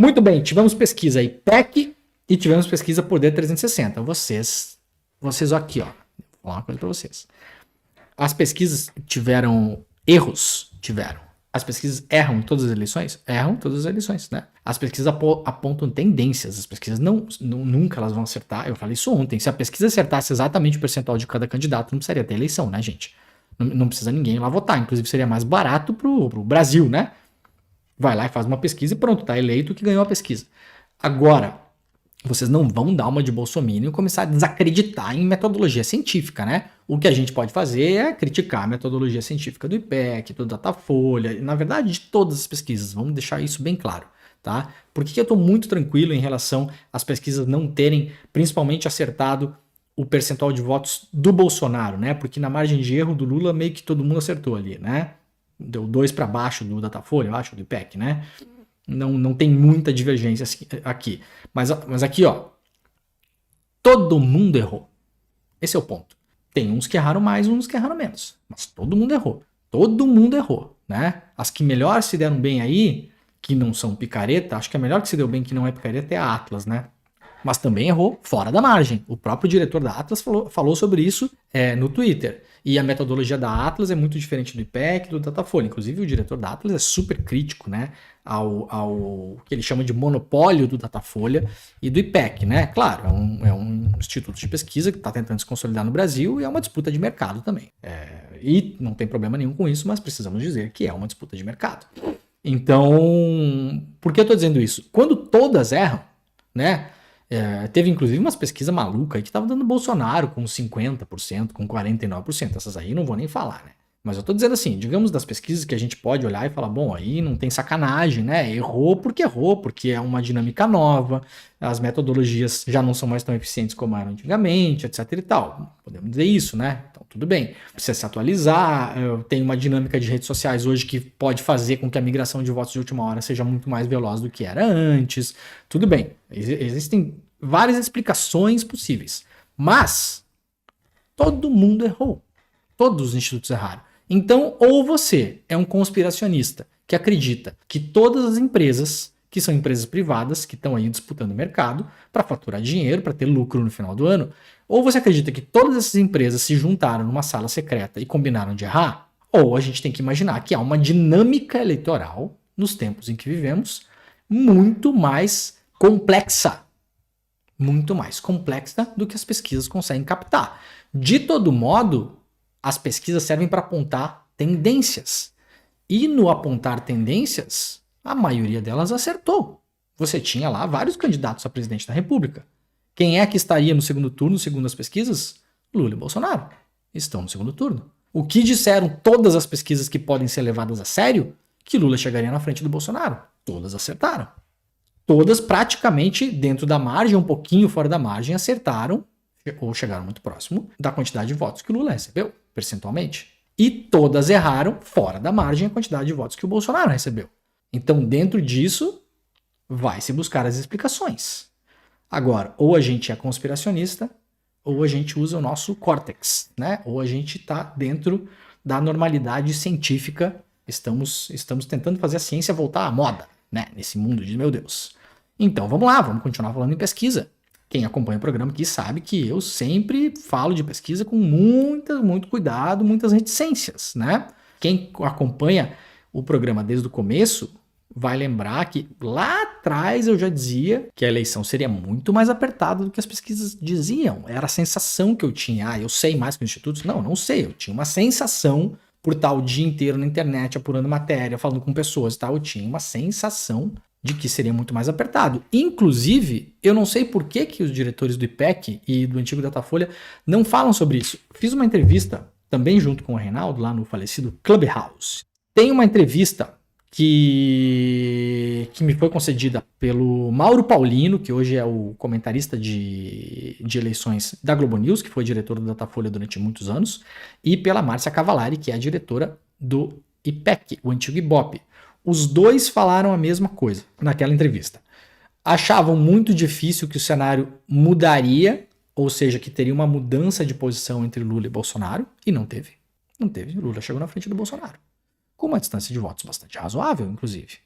Muito bem, tivemos pesquisa IPEC e tivemos pesquisa Poder 360. Vocês aqui, ó. Vou falar uma coisa para vocês. As pesquisas tiveram erros? Tiveram. As pesquisas erram em todas as eleições? Erram em todas as eleições, né? As pesquisas apontam tendências. As pesquisas nunca elas vão acertar. Eu falei isso ontem. Se a pesquisa acertasse exatamente o percentual de cada candidato, não precisaria ter eleição, né, gente? Não precisa ninguém ir lá votar. Inclusive, seria mais barato pro Brasil, né? Vai lá e faz uma pesquisa e pronto, tá eleito que ganhou a pesquisa. Agora, vocês não vão dar uma de bolsominion e começar a desacreditar em metodologia científica, né? O que a gente pode fazer é criticar a metodologia científica do IPEC, do Datafolha, e, na verdade, de todas as pesquisas. Vamos deixar isso bem claro, tá? Por que eu estou muito tranquilo em relação às pesquisas não terem, principalmente, acertado o percentual de votos do Bolsonaro, né? Porque na margem de erro do Lula, meio que todo mundo acertou ali, né? Deu 2 para baixo do Datafolha, eu acho, do IPEC, né? Não tem muita divergência aqui. Mas aqui, ó, todo mundo errou. Esse é o ponto. Tem uns que erraram mais, uns que erraram menos. Mas todo mundo errou. Todo mundo errou, né? As que melhor se deram bem aí, que não são picareta, acho que a melhor que se deu bem que não é picareta é a Atlas, né? Mas também errou fora da margem. O próprio diretor da Atlas falou sobre isso no Twitter. E a metodologia da Atlas é muito diferente do IPEC e do Datafolha. Inclusive, o diretor da Atlas é super crítico, né, ao que ele chama de monopólio do Datafolha e do IPEC, né? Claro, é um instituto de pesquisa que está tentando se consolidar no Brasil e é uma disputa de mercado também. E não tem problema nenhum com isso, mas precisamos dizer que é uma disputa de mercado. Então, por que eu estou dizendo isso? Quando todas erram, né? Teve inclusive umas pesquisas malucas aí que estavam dando Bolsonaro com 50%, com 49%. Essas aí não vou nem falar, né? Mas eu tô dizendo assim, digamos das pesquisas que a gente pode olhar e falar, bom, aí não tem sacanagem, né? Errou, porque é uma dinâmica nova, as metodologias já não são mais tão eficientes como eram antigamente, etc e tal. Podemos dizer isso, né? Então tudo bem. Precisa se atualizar, tem uma dinâmica de redes sociais hoje que pode fazer com que a migração de votos de última hora seja muito mais veloz do que era antes. Tudo bem. Existem várias explicações possíveis. Mas todo mundo errou. Todos os institutos erraram. Então, ou você é um conspiracionista que acredita que todas as empresas, que são empresas privadas, que estão aí disputando o mercado para faturar dinheiro, para ter lucro no final do ano, ou você acredita que todas essas empresas se juntaram numa sala secreta e combinaram de errar, ou a gente tem que imaginar que há uma dinâmica eleitoral, nos tempos em que vivemos, muito mais complexa. Muito mais complexa do que as pesquisas conseguem captar. De todo modo, as pesquisas servem para apontar tendências. E no apontar tendências, a maioria delas acertou. Você tinha lá vários candidatos a presidente da República. Quem é que estaria no segundo turno, segundo as pesquisas? Lula e Bolsonaro. Estão no segundo turno. O que disseram todas as pesquisas que podem ser levadas a sério? Que Lula chegaria na frente do Bolsonaro. Todas acertaram. Todas praticamente dentro da margem, um pouquinho fora da margem, acertaram ou chegaram muito próximo da quantidade de votos que o Lula recebeu, percentualmente. E todas erraram fora da margem a quantidade de votos que o Bolsonaro recebeu. Então, dentro disso, vai se buscar as explicações. Agora, ou a gente é conspiracionista, ou a gente usa o nosso córtex, né? Ou a gente está dentro da normalidade científica. Estamos tentando fazer a ciência voltar à moda, né? Nesse mundo de meu Deus. Então, vamos lá, vamos continuar falando em pesquisa. Quem acompanha o programa aqui sabe que eu sempre falo de pesquisa com muito cuidado, muitas reticências, né? Quem acompanha o programa desde o começo vai lembrar que lá atrás eu já dizia que a eleição seria muito mais apertada do que as pesquisas diziam. Era a sensação que eu tinha. Eu sei mais que os institutos? Não sei. Eu tinha uma sensação por estar o dia inteiro na internet apurando matéria, falando com pessoas e tal. Eu tinha uma sensação de que seria muito mais apertado. Inclusive, eu não sei por que os diretores do IPEC e do antigo Datafolha não falam sobre isso. Fiz uma entrevista, também junto com o Reinaldo, lá no falecido Clubhouse. Tem uma entrevista que me foi concedida pelo Mauro Paulino, que hoje é o comentarista de eleições da Globo News, que foi diretor do Datafolha durante muitos anos, e pela Márcia Cavallari, que é a diretora do IPEC, o antigo Ibope. Os dois falaram a mesma coisa naquela entrevista. Achavam muito difícil que o cenário mudaria, ou seja, que teria uma mudança de posição entre Lula e Bolsonaro, e não teve. Não teve. Lula chegou na frente do Bolsonaro, com uma distância de votos bastante razoável, inclusive.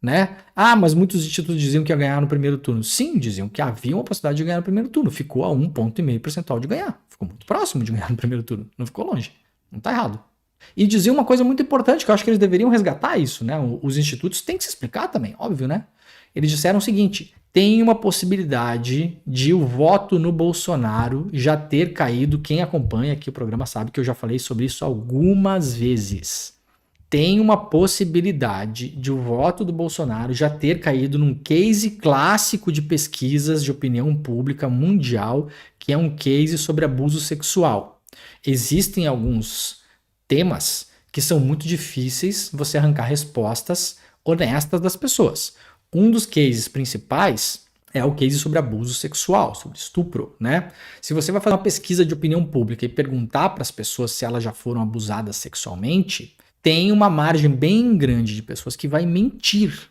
né? Ah, mas muitos institutos diziam que ia ganhar no primeiro turno. Sim, diziam que havia uma possibilidade de ganhar no primeiro turno. Ficou a 1,5 percentual de ganhar. Ficou muito próximo de ganhar no primeiro turno. Não ficou longe. Não tá errado. E dizia uma coisa muito importante, que eu acho que eles deveriam resgatar isso, né? Os institutos têm que se explicar também, óbvio, né? Eles disseram o seguinte: tem uma possibilidade de o voto no Bolsonaro já ter caído. Quem acompanha aqui o programa sabe que eu já falei sobre isso algumas vezes. Tem uma possibilidade de o voto do Bolsonaro já ter caído num case clássico de pesquisas de opinião pública mundial, que é um case sobre abuso sexual. Existem alguns temas que são muito difíceis você arrancar respostas honestas das pessoas. Um dos cases principais é o case sobre abuso sexual, sobre estupro, né? Se você vai fazer uma pesquisa de opinião pública e perguntar para as pessoas se elas já foram abusadas sexualmente, tem uma margem bem grande de pessoas que vai mentir.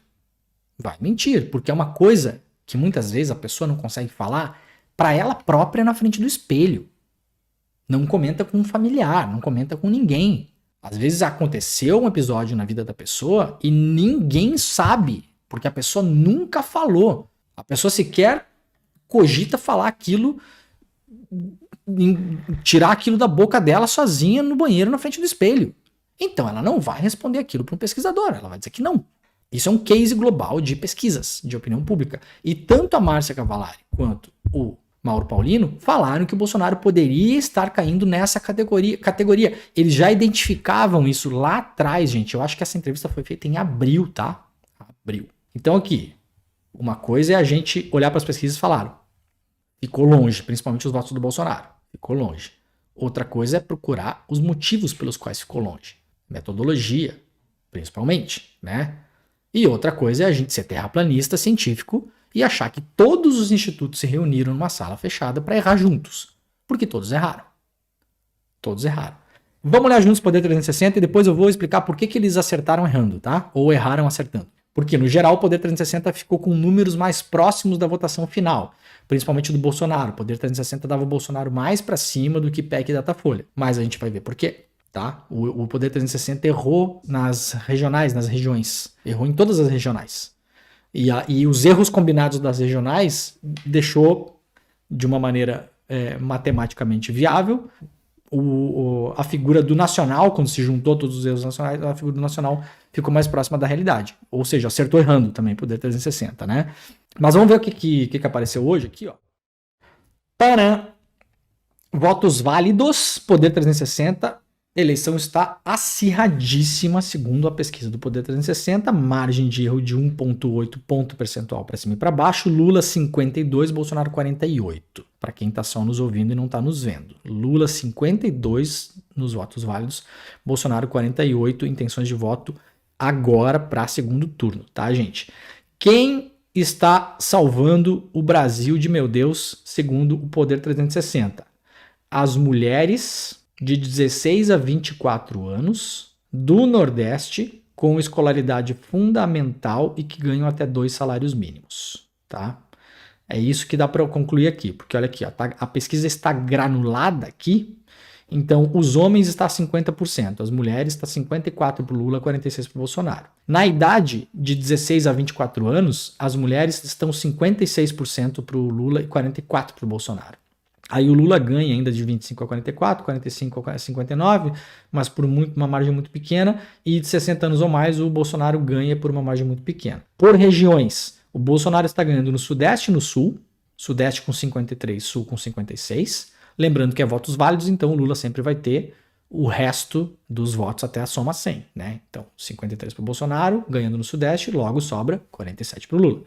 Vai mentir, porque é uma coisa que muitas vezes a pessoa não consegue falar para ela própria na frente do espelho. Não comenta com um familiar, não comenta com ninguém. Às vezes aconteceu um episódio na vida da pessoa e ninguém sabe, porque a pessoa nunca falou. A pessoa sequer cogita falar aquilo, tirar aquilo da boca dela sozinha no banheiro na frente do espelho. Então ela não vai responder aquilo para um pesquisador, ela vai dizer que não. Isso é um case global de pesquisas, de opinião pública. E tanto a Márcia Cavallari quanto o Mauro Paulino falaram que o Bolsonaro poderia estar caindo nessa categoria. Eles já identificavam isso lá atrás, gente. Eu acho que essa entrevista foi feita em abril, tá? Abril. Então aqui, uma coisa é a gente olhar para as pesquisas e falar: ficou longe, principalmente os votos do Bolsonaro. Ficou longe. Outra coisa é procurar os motivos pelos quais ficou longe. Metodologia, principalmente, né? E outra coisa é a gente ser terraplanista científico e achar que todos os institutos se reuniram numa sala fechada para errar juntos. Porque todos erraram. Todos erraram. Vamos olhar juntos o Poder 360 e depois eu vou explicar por que eles acertaram errando, tá? Ou erraram acertando. Porque, no geral, o Poder 360 ficou com números mais próximos da votação final, principalmente do Bolsonaro. O Poder 360 dava o Bolsonaro mais para cima do que PEC e Datafolha. Mas a gente vai ver por quê. Tá? O Poder 360 errou nas regionais, nas regiões. Errou em todas as regionais. E os erros combinados das regionais deixou, de uma maneira matematicamente viável, a figura do nacional, quando se juntou todos os erros nacionais, a figura do nacional ficou mais próxima da realidade. Ou seja, acertou errando também, Poder 360, né? Mas vamos ver o que apareceu hoje aqui, ó. Paran. Votos válidos, Poder 360. Eleição está acirradíssima, segundo a pesquisa do Poder 360, margem de erro de 1,8 ponto percentual para cima e para baixo, Lula 52, Bolsonaro 48, para quem está só nos ouvindo e não está nos vendo. Lula 52 nos votos válidos, Bolsonaro 48, intenções de voto agora para segundo turno, tá, gente? Quem está salvando o Brasil de meu Deus, segundo o Poder 360? As mulheres de 16 a 24 anos, do Nordeste, com escolaridade fundamental e que ganham até 2 salários mínimos, tá? É isso que dá para eu concluir aqui, porque olha aqui, ó, a pesquisa está granulada aqui, então os homens estão 50%, as mulheres estão 54% para o Lula, 46% para o Bolsonaro. Na idade de 16 a 24 anos, as mulheres estão 56% para o Lula e 44% para o Bolsonaro. Aí o Lula ganha ainda de 25 a 44, 45 a 59, mas por uma margem muito pequena, e de 60 anos ou mais o Bolsonaro ganha por uma margem muito pequena. Por regiões, o Bolsonaro está ganhando no Sudeste e no Sul, Sudeste com 53, Sul com 56, lembrando que é votos válidos, então o Lula sempre vai ter o resto dos votos até a soma 100, né? Então 53 para o Bolsonaro, ganhando no Sudeste, logo sobra 47 para o Lula.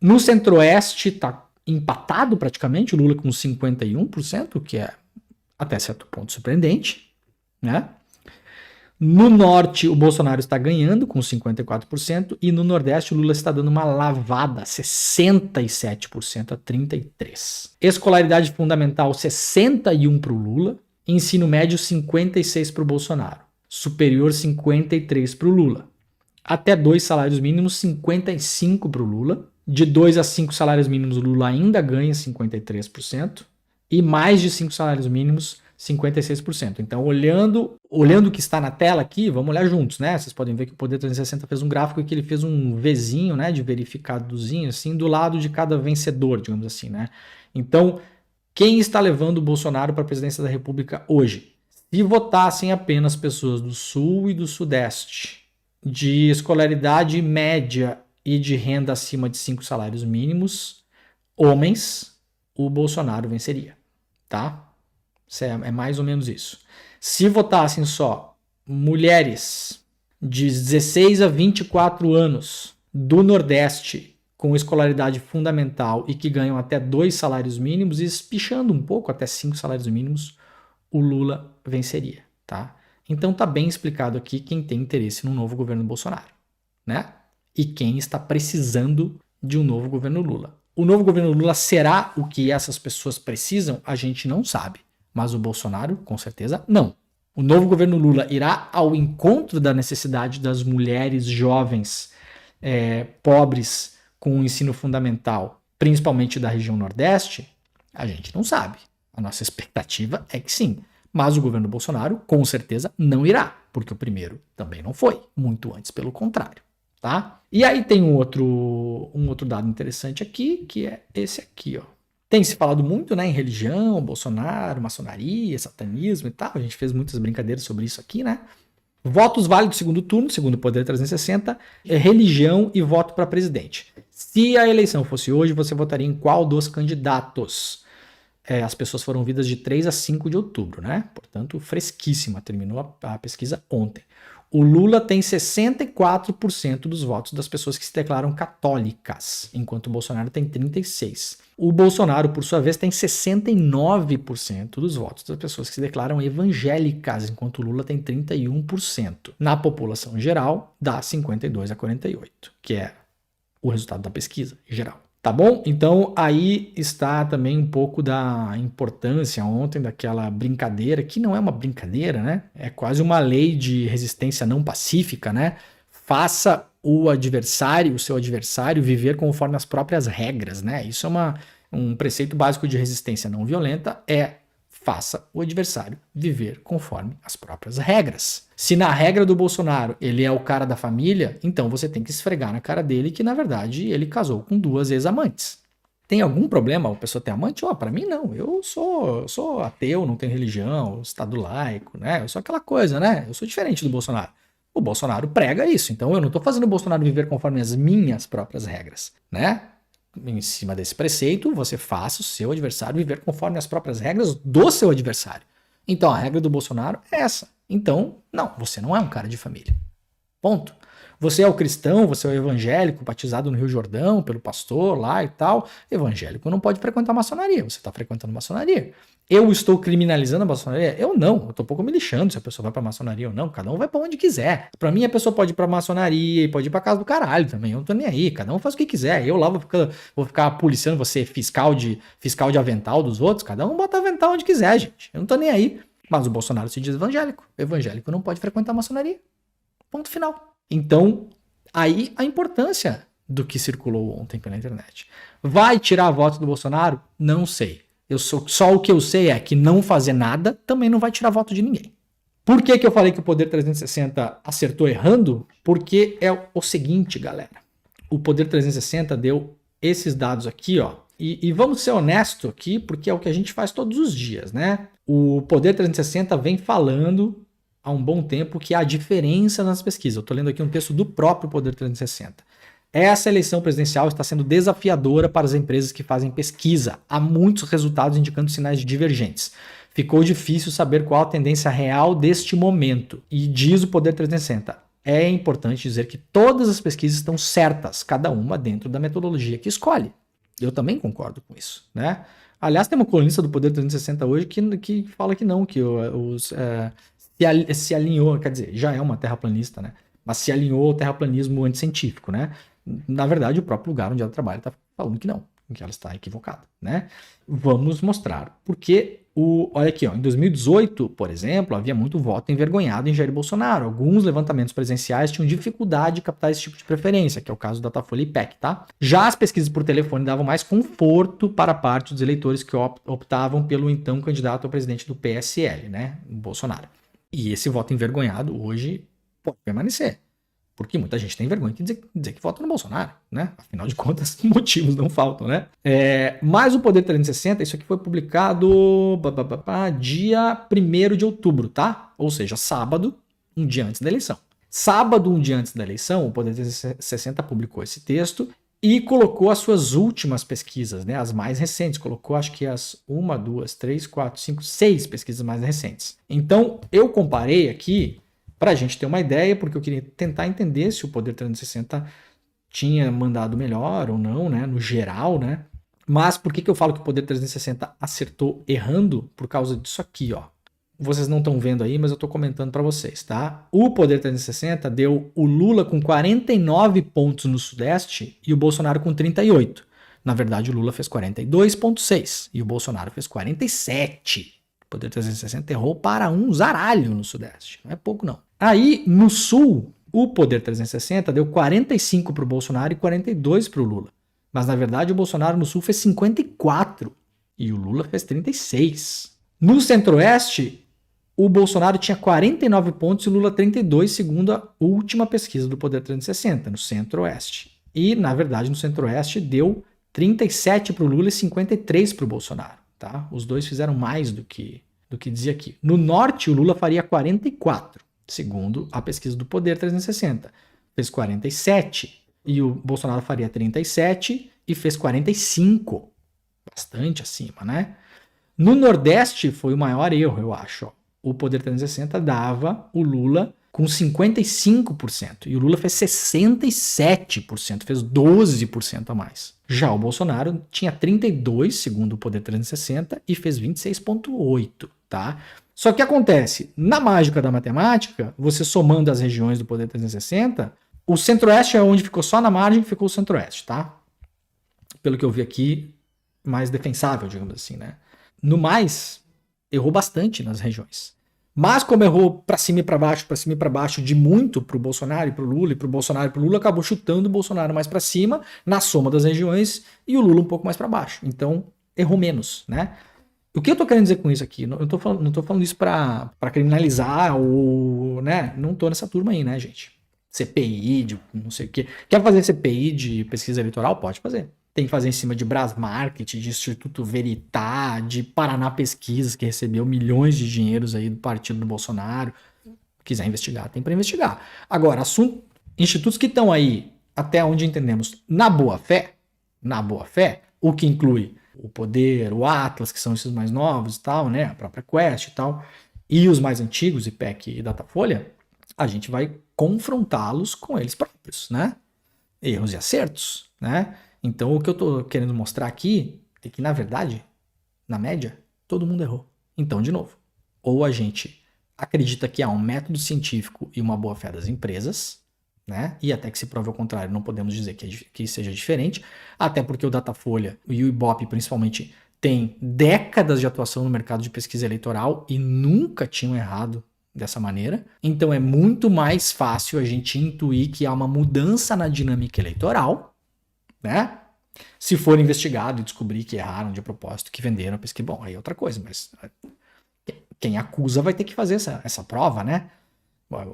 No Centro-Oeste está empatado praticamente, o Lula com 51%, que é até certo ponto surpreendente, né? No Norte, o Bolsonaro está ganhando com 54%, e no Nordeste, o Lula está dando uma lavada, 67% a 33%. Escolaridade fundamental, 61% para o Lula, ensino médio, 56% para o Bolsonaro, superior, 53% para o Lula. Até 2 salários mínimos, 55% para o Lula. De 2 a 5 salários mínimos, o Lula ainda ganha 53%. E mais de 5 salários mínimos, 56%. Então, olhando o que está na tela aqui, vamos olhar juntos, né? Vocês podem ver que o Poder 360 fez um gráfico que ele fez um Vzinho, né, de verificadozinho, assim, do lado de cada vencedor, digamos assim, né? Então, quem está levando o Bolsonaro para a presidência da República hoje? Se votassem apenas pessoas do Sul e do Sudeste, de escolaridade média e de renda acima de 5 salários mínimos, homens, o Bolsonaro venceria, tá? É mais ou menos isso. Se votassem só mulheres de 16 a 24 anos do Nordeste com escolaridade fundamental e que ganham até 2 salários mínimos e espichando um pouco até 5 salários mínimos, o Lula venceria, tá? Então tá bem explicado aqui quem tem interesse no novo governo Bolsonaro, né? E quem está precisando de um novo governo Lula. O novo governo Lula será o que essas pessoas precisam? A gente não sabe. Mas o Bolsonaro, com certeza, não. O novo governo Lula irá ao encontro da necessidade das mulheres jovens, pobres, com o ensino fundamental, principalmente da região Nordeste? A gente não sabe. A nossa expectativa é que sim. Mas o governo Bolsonaro, com certeza, não irá, porque o primeiro também não foi. Muito antes, pelo contrário. Tá? E aí tem um outro dado interessante aqui, que é esse aqui, ó. Tem se falado muito, né, em religião, Bolsonaro, maçonaria, satanismo e tal. A gente fez muitas brincadeiras sobre isso aqui, né? Votos válidos segundo turno, segundo o Poder 360, religião e voto para presidente. Se a eleição fosse hoje, você votaria em qual dos candidatos? As pessoas foram ouvidas de 3 a 5 de outubro, né? Portanto, fresquíssima. Terminou a pesquisa ontem. O Lula tem 64% dos votos das pessoas que se declaram católicas, enquanto o Bolsonaro tem 36%. O Bolsonaro, por sua vez, tem 69% dos votos das pessoas que se declaram evangélicas, enquanto o Lula tem 31%. Na população geral, dá 52 a 48, que é o resultado da pesquisa geral. Tá bom? Então aí está também um pouco da importância ontem daquela brincadeira, que não é uma brincadeira, né? É quase uma lei de resistência não pacífica, né? Faça o seu adversário, viver conforme as próprias regras, né? Isso é um preceito básico de resistência não violenta, faça o adversário viver conforme as próprias regras. Se na regra do Bolsonaro ele é o cara da família, então você tem que esfregar na cara dele que, na verdade, ele casou com 2 ex-amantes. Tem algum problema a pessoa ter amante? Pra mim não. Eu sou ateu, não tenho religião, estado laico, né? Eu sou aquela coisa, né? Eu sou diferente do Bolsonaro. O Bolsonaro prega isso, então eu não estou fazendo o Bolsonaro viver conforme as minhas próprias regras, né? Em cima desse preceito, você faça o seu adversário viver conforme as próprias regras do seu adversário. Então a regra do Bolsonaro é essa. Então, não, você não é um cara de família. Ponto. Você é o cristão, você é o evangélico, batizado no Rio Jordão pelo pastor lá e tal. Evangélico não pode frequentar maçonaria, você está frequentando maçonaria. Eu estou criminalizando a maçonaria? Eu não, eu estou um pouco me lixando se a pessoa vai pra maçonaria ou não, cada um vai pra onde quiser. Pra mim a pessoa pode ir pra maçonaria e pode ir pra casa do caralho também, eu não tô nem aí, cada um faz o que quiser. Eu lá vou ficar policiando você, fiscal de avental dos outros, cada um bota avental onde quiser, gente, eu não tô nem aí. Mas o Bolsonaro se diz evangélico, evangélico não pode frequentar a maçonaria. Ponto final. Então, aí a importância do que circulou ontem pela internet. Vai tirar votos do Bolsonaro? Não sei. Só o que eu sei é que não fazer nada também não vai tirar voto de ninguém. Por que eu falei que o Poder 360 acertou errando? Porque é o seguinte, galera. O Poder 360 deu esses dados aqui, ó. E vamos ser honestos aqui, porque é o que a gente faz todos os dias, né? O Poder 360 vem falando há um bom tempo que há diferença nas pesquisas. Eu estou lendo aqui um texto do próprio Poder 360. Essa eleição presidencial está sendo desafiadora para as empresas que fazem pesquisa. Há muitos resultados indicando sinais divergentes. Ficou difícil saber qual a tendência real deste momento. E diz o Poder 360. É importante dizer que todas as pesquisas estão certas, cada uma dentro da metodologia que escolhe. Eu também concordo com isso, né? Aliás, tem uma colunista do Poder 360 hoje que fala que não, que se alinhou, quer dizer, já é uma terraplanista, né? Mas se alinhou ao terraplanismo anticientífico, né? Na verdade, o próprio lugar onde ela trabalha está falando que não. que ela está equivocada, né? Vamos mostrar porque olha aqui, ó, em 2018, por exemplo, havia muito voto envergonhado em Jair Bolsonaro. Alguns levantamentos presenciais tinham dificuldade de captar esse tipo de preferência, que é o caso do Datafolha e IPEC, tá? Já as pesquisas por telefone davam mais conforto para a parte dos eleitores que optavam pelo então candidato ao presidente do PSL, né, Bolsonaro. E esse voto envergonhado hoje pode permanecer. Porque muita gente tem vergonha de dizer que vota no Bolsonaro, né? Afinal de contas, motivos não faltam, né? Mas o Poder 360, isso aqui foi publicado dia 1º de outubro, tá? Ou seja, sábado, um dia antes da eleição. Sábado, um dia antes da eleição, o Poder 360 publicou esse texto e colocou as suas últimas pesquisas, né? As mais recentes. Colocou, acho que as 1, 2, 3, 4, 5, 6 pesquisas mais recentes. Então, eu comparei aqui para a gente ter uma ideia, porque eu queria tentar entender se o Poder 360 tinha mandado melhor ou não, né, no geral, né? Mas por que eu falo que o Poder 360 acertou errando? Por causa disso aqui, ó. Vocês não estão vendo aí, mas eu estou comentando para vocês, tá? O Poder 360 deu o Lula com 49 pontos no Sudeste e o Bolsonaro com 38. Na verdade, o Lula fez 42,6 e o Bolsonaro fez 47. O Poder 360 errou para um zaralho no Sudeste. Não é pouco, não. Aí, no Sul, o Poder 360 deu 45 para o Bolsonaro e 42 para o Lula. Mas, na verdade, o Bolsonaro no Sul fez 54 e o Lula fez 36. No Centro-Oeste, o Bolsonaro tinha 49 pontos e o Lula 32, segundo a última pesquisa do Poder 360, no Centro-Oeste. E, na verdade, no Centro-Oeste deu 37 para o Lula e 53 para o Bolsonaro. Tá? Os dois fizeram mais do que dizia aqui. No Norte, o Lula faria 44, segundo a pesquisa do Poder 360. Fez 47 e o Bolsonaro faria 37 e fez 45. Bastante acima, né? No Nordeste foi o maior erro, eu acho. Ó. O Poder 360 dava o Lula com 55% e o Lula fez 67%, fez 12% a mais. Já o Bolsonaro tinha 32, segundo o Poder 360, e fez 26,8, tá? Só que acontece, na mágica da matemática, você somando as regiões do Poder 360, o Centro-Oeste é onde ficou só na margem, ficou o Centro-Oeste, tá? Pelo que eu vi aqui, mais defensável, digamos assim, né? No mais, errou bastante nas regiões. Mas como errou para cima e para baixo de muito pro Bolsonaro e pro Lula, e pro Bolsonaro e pro Lula, acabou chutando o Bolsonaro mais para cima, na soma das regiões, e o Lula um pouco mais para baixo. Então, errou menos, né? O que eu tô querendo dizer com isso aqui? Não tô falando isso para criminalizar ou, né? Não tô nessa turma aí, né, gente? CPI, de não sei o quê. Quer fazer CPI de pesquisa eleitoral? Pode fazer. Tem que fazer em cima de Brasmarket, de Instituto Veritá, de Paraná Pesquisas, que recebeu milhões de dinheiros aí do partido do Bolsonaro. Quiser investigar, tem para investigar. Agora, institutos que estão aí, até onde entendemos, na boa fé, o que inclui o Poder, o Atlas, que são esses mais novos e tal, né, a própria Quest e tal, e os mais antigos, IPEC e Datafolha, a gente vai confrontá-los com eles próprios, né? Erros e acertos, né? Então, o que eu tô querendo mostrar aqui é que, na verdade, na média, todo mundo errou. Então, de novo, ou a gente acredita que há um método científico e uma boa-fé das empresas, né? E até que se prove ao contrário, não podemos dizer que seja diferente, até porque o Datafolha e o Ibope, principalmente, têm décadas de atuação no mercado de pesquisa eleitoral e nunca tinham errado dessa maneira. Então, é muito mais fácil a gente intuir que há uma mudança na dinâmica eleitoral, né? Se for investigado e descobrir que erraram de propósito, que venderam a pesquisa, bom, aí é outra coisa, mas quem acusa vai ter que fazer essa prova, né?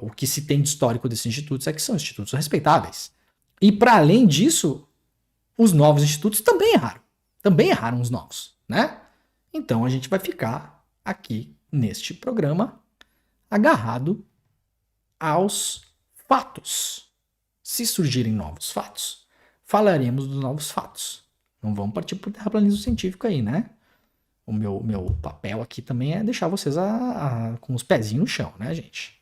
O que se tem de histórico desses institutos é que são institutos respeitáveis. E para além disso, os novos institutos também erraram os novos, né? Então a gente vai ficar aqui neste programa agarrado aos fatos. Se surgirem novos fatos, falaremos dos novos fatos. Não vamos partir por terraplanismo científico aí, né? O meu papel aqui também é deixar vocês com os pezinhos no chão, né, gente?